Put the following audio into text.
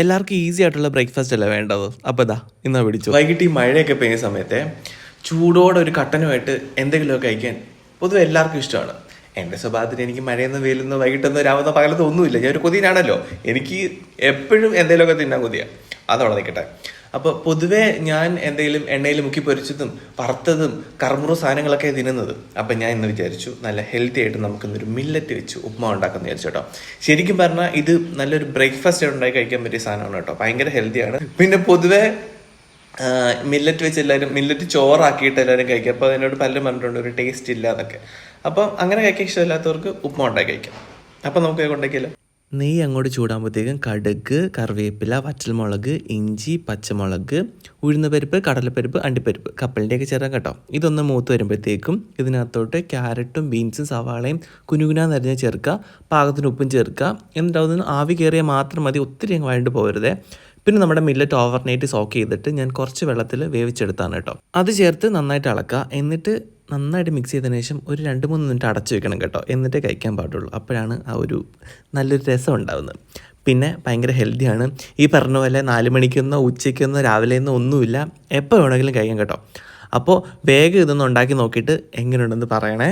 എല്ലാവർക്കും ഈസി ആയിട്ടുള്ള ബ്രേക്ക്ഫാസ്റ്റ് അല്ലേ വേണ്ടത്. അപ്പോൾ ഇതാ ഇന്ന് പിടിച്ചു. വൈകിട്ട് ഈ മഴയൊക്കെ പെയ്യുന്ന സമയത്ത് ചൂടോടെ ഒരു കട്ടനുമായിട്ട് എന്തെങ്കിലുമൊക്കെ കഴിക്കാൻ പൊതുവെ എല്ലാവർക്കും ഇഷ്ടമാണ്. എൻ്റെ സ്വഭാവത്തിന് എനിക്ക് മഴയൊന്നും വെയിലൊന്നും വൈകിട്ടൊന്നും രാവുന്ന പകലത്ത് ഒന്നുമില്ല. ഞാൻ ഒരു കൊതിയനാണല്ലോ. എനിക്ക് എപ്പോഴും എന്തെങ്കിലുമൊക്കെ തിന്നാൻ കൊതിയാണ്. അതവിടെ നിൽക്കട്ടെ. അപ്പോൾ പൊതുവേ ഞാൻ എന്തെങ്കിലും എണ്ണയിൽ മുക്കി പൊരിച്ചതും വറുത്തതും കറുമുറു സാധനങ്ങളൊക്കെ തിന്നുന്നത്. അപ്പം ഞാൻ ഇന്ന് വിചാരിച്ചു നല്ല ഹെൽത്തി ആയിട്ട് നമുക്കിന്നൊരു മില്ലറ്റ് വെച്ച് ഉപ്മാ ഉണ്ടാക്കാമെന്ന് വിചാരിച്ചു കേട്ടോ. ശരിക്കും പറഞ്ഞാൽ ഇത് നല്ലൊരു ബ്രേക്ക്ഫാസ്റ്റ് ഉണ്ടാക്കി കഴിക്കാൻ പറ്റിയ സാധനമാണ് കേട്ടോ. ഭയങ്കര ഹെൽത്തിയാണ്. പിന്നെ പൊതുവേ മില്ലറ്റ് വെച്ച് എല്ലാവരും മില്ലറ്റ് ചോറാക്കിയിട്ട് എല്ലാവരും കഴിക്കുക. അപ്പോൾ അതിനോട് പലരും പറഞ്ഞിട്ടുണ്ട് ഒരു ടേസ്റ്റ് ഇല്ല എന്നൊക്കെ. അപ്പം അങ്ങനെ കഴിക്കാൻ ഇഷ്ടമില്ലാത്തവർക്ക് ഉപ്മാ ഉണ്ടാക്കി കഴിക്കാം. അപ്പം നമുക്ക് ഉണ്ടാക്കിയല്ലോ. നെയ്യ് അങ്ങോട്ട് ചൂടാകുമ്പോഴത്തേക്കും കടുക്, കറിവേപ്പില, വറ്റൽമുളക്, ഇഞ്ചി, പച്ചമുളക്, ഉഴുന്നുപരിപ്പ്, കടലപ്പരിപ്പ്, അണ്ടിപ്പരിപ്പ്, കപ്പലിൻ്റെയൊക്കെ ചേർക്കാം കേട്ടോ. ഇതൊന്ന് മൂത്ത് വരുമ്പോഴത്തേക്കും ഇതിനകത്തോട്ട് ക്യാരറ്റും ബീൻസും സവാളയും കുനുകുനാന്നരിഞ്ഞ് ചേർക്കുക. പാകത്തിന് ഉപ്പും ചേർക്കുക. എന്നിട്ട് അതൊന്ന് ആവി കയറിയാൽ മാത്രം മതി. ഒത്തിരി അങ്ങ് വഴണ്ട് പോകരുതേ. പിന്നെ നമ്മുടെ മില്ലറ്റ് ഓവർനൈറ്റ് സോക്ക് ചെയ്തിട്ട് ഞാൻ കുറച്ച് വെള്ളത്തിൽ വേവിച്ചെടുത്താണ് കേട്ടോ. അത് ചേർത്ത് നന്നായിട്ട് ഇളക്കുക. എന്നിട്ട് നന്നായിട്ട് മിക്സ് ചെയ്തതിന് ശേഷം ഒരു 2-3 മിനിറ്റ് അടച്ചു വെക്കണം കേട്ടോ. എന്നിട്ടേ കഴിക്കാൻ പാടുള്ളൂ. അപ്പോഴാണ് ആ ഒരു നല്ലൊരു രസം ഉണ്ടാകുന്നത്. പിന്നെ ഭയങ്കര ഹെൽത്തിയാണ്. ഈ പറഞ്ഞ പോലെ 4 മണിക്കൊന്നോ ഉച്ചയ്ക്കൊന്നോ രാവിലെയൊന്നോ ഒന്നുമില്ല, എപ്പോൾ വേണമെങ്കിലും കഴിക്കാം കേട്ടോ. അപ്പോൾ വേഗം ഇതൊന്ന് ഉണ്ടാക്കി നോക്കിയിട്ട് എങ്ങനെയുണ്ടെന്ന് പറയണേ.